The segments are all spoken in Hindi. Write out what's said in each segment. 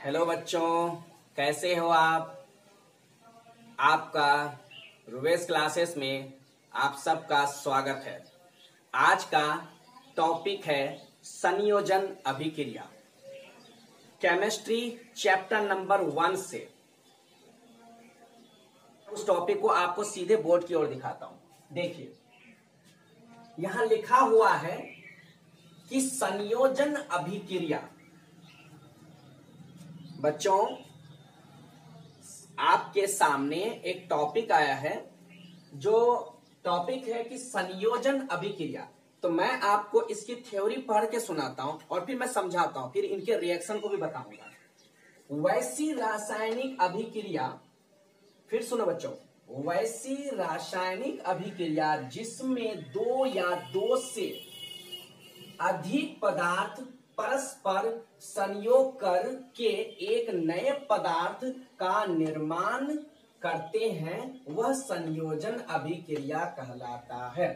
हेलो बच्चों, कैसे हो आप? आपका रुवेश क्लासेस में आप सबका स्वागत है। आज का टॉपिक है संयोजन अभिक्रिया, केमिस्ट्री चैप्टर नंबर 1 से। उस टॉपिक को आपको सीधे बोर्ड की ओर दिखाता हूं। देखिए, यहां लिखा हुआ है कि संयोजन अभिक्रिया। बच्चों, आपके सामने एक टॉपिक आया है, जो टॉपिक है कि संयोजन अभिक्रिया। तो मैं आपको इसकी थ्योरी पढ़ के सुनाता हूं और फिर मैं समझाता हूं, फिर इनके रिएक्शन को भी बताऊंगा। वैसी रासायनिक अभिक्रिया, फिर सुनो बच्चों, वैसी रासायनिक अभिक्रिया जिसमें दो या दो से अधिक पदार्थ परस्पर संयोग करके एक नए पदार्थ का निर्माण करते हैं, वह संयोजन अभिक्रिया कहलाता है।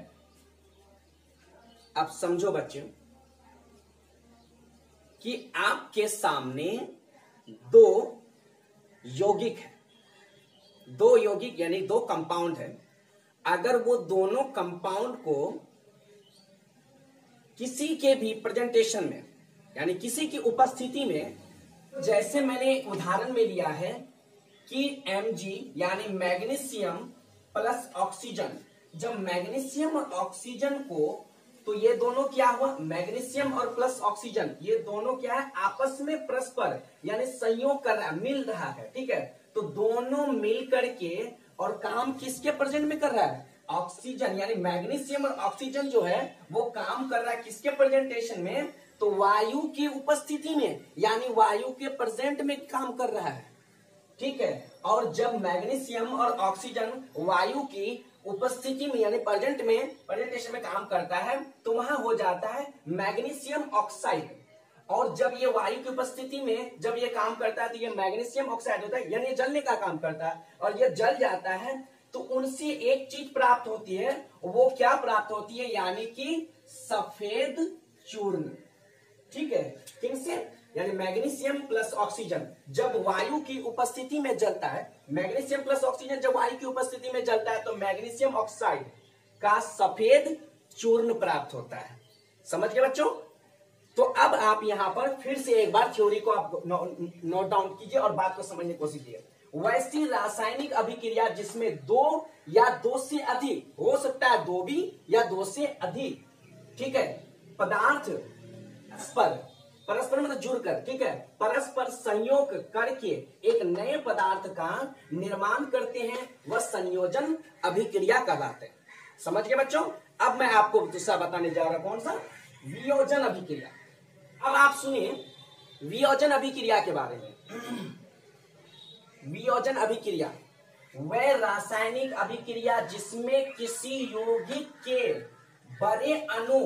अब समझो बच्चों कि आपके सामने दो यौगिक है, दो यौगिक यानी दो कंपाउंड है। अगर वो दोनों कंपाउंड को किसी के भी प्रेजेंटेशन में यानी किसी की उपस्थिति में, जैसे मैंने उदाहरण में लिया है कि Mg यानी मैग्नीशियम प्लस ऑक्सीजन, जब मैग्नीशियम और ऑक्सीजन को, तो ये दोनों क्या हुआ, मैग्नीशियम और प्लस ऑक्सीजन, ये दोनों क्या है, आपस में परस्पर यानी संयोग कर रहा है, मिल रहा है। ठीक है, तो दोनों मिल करके और काम किसके प्रेजेंट में कर रहा है, ऑक्सीजन यानी मैग्नीशियम और ऑक्सीजन जो है वो काम कर रहा है किसके प्रेजेंटेशन में, तो वायु की उपस्थिति में यानी वायु के प्रेजेंट में काम कर रहा है। ठीक है, और जब मैग्नीशियम और ऑक्सीजन वायु की उपस्थिति में यानी प्रेजेंटेशन में काम करता है, तो वहां हो जाता है मैग्नीशियम ऑक्साइड। और जब ये वायु की उपस्थिति में जब ये काम करता है तो ये मैग्नीशियम ऑक्साइड होता है, यानी ये जलने का काम करता है। और ये जल जाता है तो उनसे एक चीज प्राप्त होती है, वो क्या प्राप्त होती है, यानी कि सफेद चूर्ण। ठीक है, किनसे, यानी मैग्नीशियम प्लस ऑक्सीजन जब वायु की उपस्थिति में जलता है, मैग्नीशियम प्लस ऑक्सीजन जब वायु की उपस्थिति में जलता है तो मैग्नीशियम ऑक्साइड का सफेद चूर्ण प्राप्त होता है। समझ गए बच्चों? तो अब आप यहां पर फिर से एक बार थ्योरी को आप नोट डाउन कीजिए और बात को समझने की कोशिश कीजिए। वैसी रासायनिक अभिक्रिया जिसमें दो या दो से अधिक, हो सकता है दो भी या दो से अधिक, ठीक है, पदार्थ परस्पर मतलब जुड़कर, ठीक है, परस्पर संयोग करके एक नए पदार्थ का निर्माण करते हैं, वह संयोजन अभिक्रिया कहलाते हैं। समझ गए बच्चों? अब मैं आपको दूसरा बताने जा रहा हूं, कौन सा, वियोजन अभिक्रिया। अब आप सुनिए वियोजन अभिक्रिया के बारे में। वियोजन अभिक्रिया वह रासायनिक अभिक्रिया जिसमें किसी यौगिक के बड़े अणु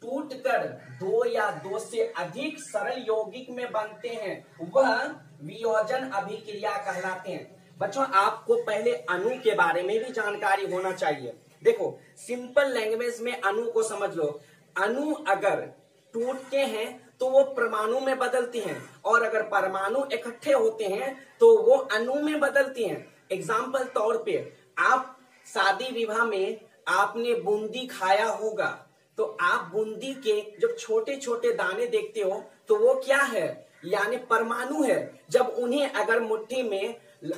टूटकर दो या दो से अधिक सरल यौगिक में बनते हैं, वह वियोजन अभिक्रिया कहलाते हैं। बच्चों, आपको पहले अणु के बारे में भी जानकारी होना चाहिए। देखो, सिंपल लैंग्वेज में अणु को समझ लो। अणु अगर टूटते हैं तो वो परमाणु में बदलती हैं, और अगर परमाणु इकट्ठे होते हैं तो वो अणु में बदलती हैं। एग्जाम्पल तौर पे, आप शादी विवाह में आपने बूंदी खाया होगा, तो आप बूंदी के जब छोटे छोटे दाने देखते हो तो वो क्या है, यानी परमाणु है। जब उन्हें अगर मुट्ठी में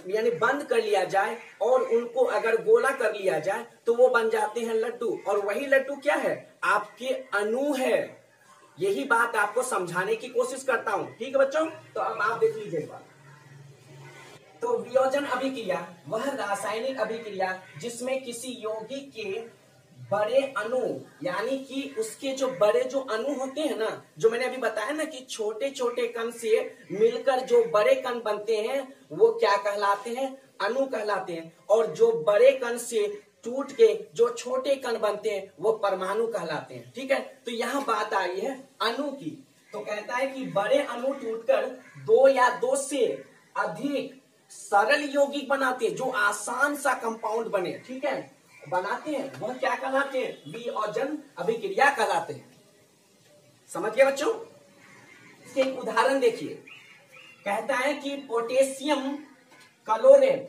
यानी बंद कर लिया जाए और उनको अगर गोला कर लिया जाए तो वो बन जाते हैं लड्डू, और वही लड्डू क्या है, आपके अणु है। यही बात आपको समझाने की कोशिश करता हूं। ठीक है बच्चों? तो अब आप देख लीजिए बात। तो वियोजन अभिक्रिया वह रासायनिक अभिक्रिया जिसमें किसी यौगिक के बड़े अणु यानी कि उसके जो बड़े जो अणु होते हैं ना, जो मैंने अभी बताया ना कि छोटे छोटे कण से मिलकर जो बड़े कण बनते हैं वो क्या कहलाते हैं, अणु कहलाते हैं। और जो बड़े कण से टूट के जो छोटे कण बनते हैं वो परमाणु कहलाते हैं। ठीक है, तो यहाँ बात आई है अणु की। तो कहता है कि बड़े अणु टूटकर दो या दो से अधिक सरल यौगिक बनाते हैं, जो आसान सा कंपाउंड बने, ठीक है, बनाते हैं, वह क्या कहलाते हैं, वियोजन अभिक्रिया कहलाते हैं। समझ गए बच्चों? इसके एक उदाहरण देखिए। कहता है कि पोटेशियम क्लोरेट,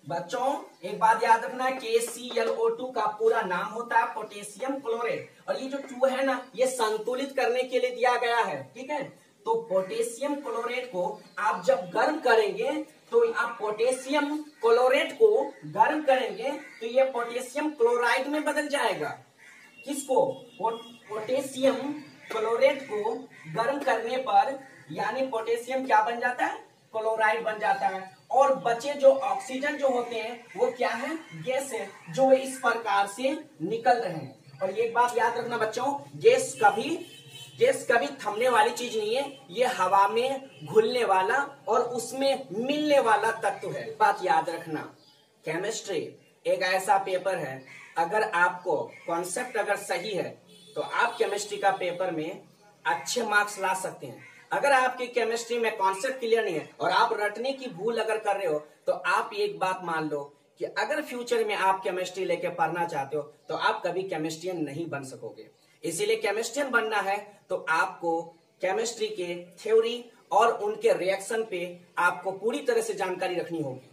बच्चों एक बात याद रखना, KClO2 का पूरा नाम होता है पोटेशियम क्लोरेट, और ये जो 2 है ना, ये संतुलित करने के लिए दिया गया है, ठीक है। तो पोटेशियम क्लोरेट को आप जब गर्म करेंगे, तो आप पोटेशियम क्लोरेट को गर्म करेंगे तो ये पोटेशियम क्लोराइड में बदल जाएगा। किसको? पोटेशियम क्लोरेट को गर्म करने पर यानी पोटेशियम क्या बन जाता है? क्लोराइड बन जाता है, और बचे जो ऑक्सीजन जो होते हैं वो क्या है? गैस है, जो इस प्रकार से निकल रहे हैं। और एक बात याद रखना बच्चों, गैस कभी थमने वाली चीज नहीं है, ये हवा में घुलने वाला और उसमें मिलने वाला तत्व है। बात याद रखना, केमिस्ट्री एक ऐसा पेपर है, अगर आपको कॉन्सेप्ट अगर सही है तो आप केमिस्ट्री का पेपर में अच्छे मार्क्स ला सकते हैं। अगर आपकी केमिस्ट्री में कॉन्सेप्ट क्लियर नहीं है और आप रटने की भूल अगर कर रहे हो, तो आप एक बात मान लो कि अगर फ्यूचर में आप केमिस्ट्री लेके पढ़ना चाहते हो तो आप कभी केमिस्ट्रियन नहीं बन सकोगे। इसीलिए केमिस्ट्रियन बनना है तो आपको केमिस्ट्री के थ्योरी और उनके रिएक्शन पे आपको पूरी तरह से जानकारी रखनी होगी।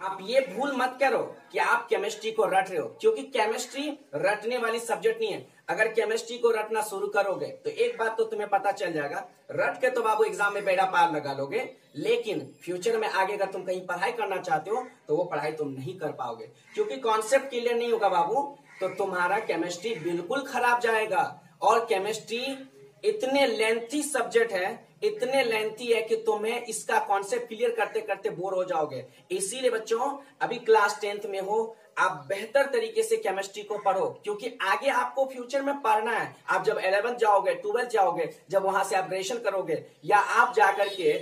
आप ये भूल मत करो कि आप केमिस्ट्री को रट रहे हो, क्योंकि केमिस्ट्री रटने वाली सब्जेक्ट नहीं है। अगर केमिस्ट्री को रटना शुरू करोगे तो एक बात तो तुम्हें पता चल जाएगा, रट के तो बाबू एग्जाम में बेड़ा पार लगा लोगे, लेकिन फ्यूचर में आगे अगर तुम कहीं पढ़ाई करना चाहते हो तो वो पढ़ाई तुम नहीं कर पाओगे, क्योंकि कॉन्सेप्ट क्लियर नहीं होगा बाबू, तो तुम्हारा केमिस्ट्री बिल्कुल खराब जाएगा। और केमिस्ट्री इतने लेंथी सब्जेक्ट है, इतने लेंथी है कि तुम्हें इसका कॉन्सेप्ट क्लियर करते करते बोर हो जाओगे। इसीलिए बच्चों अभी क्लास 10th में हो, आप बेहतर तरीके से केमिस्ट्री को पढ़ो, क्योंकि आगे आपको फ्यूचर में पढ़ना है। आप जब 11th जाओगे, 12th जाओगे, जब वहां से आप ग्रेजुएशन करोगे या आप जाकर के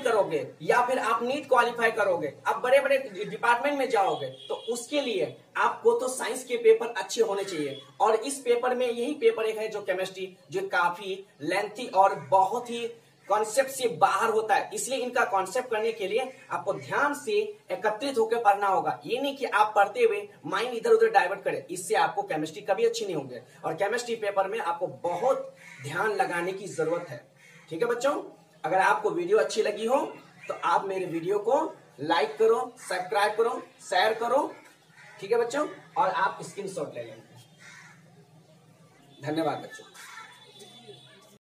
करोगे या फिर आप नीट क्वालिफाई करोगे, आप बड़े बड़े डिपार्टमेंट में जाओगे, तो उसके लिए आपको तो साइंस के पेपर अच्छे होने चाहिए। और इस पेपर में यही पेपर एक है जो केमिस्ट्री, जो काफी लेंथी और बहुत ही कॉन्सेप्ट से बाहर होता है। इसलिए इनका कॉन्सेप्ट करने के लिए आपको ध्यान से एकत्रित होकर पढ़ना होगा। ये नहीं कि आप पढ़ते हुए माइंड इधर उधर डाइवर्ट करे, इससे आपको केमिस्ट्री कभी अच्छी नहीं होगी। और केमिस्ट्री पेपर में आपको बहुत ध्यान लगाने की जरूरत है। ठीक है बच्चों, अगर आपको वीडियो अच्छी लगी हो तो आप मेरे वीडियो को लाइक करो, सब्सक्राइब करो, शेयर करो। ठीक है बच्चों, और आप स्क्रीनशॉट ले लेंगे। धन्यवाद बच्चों।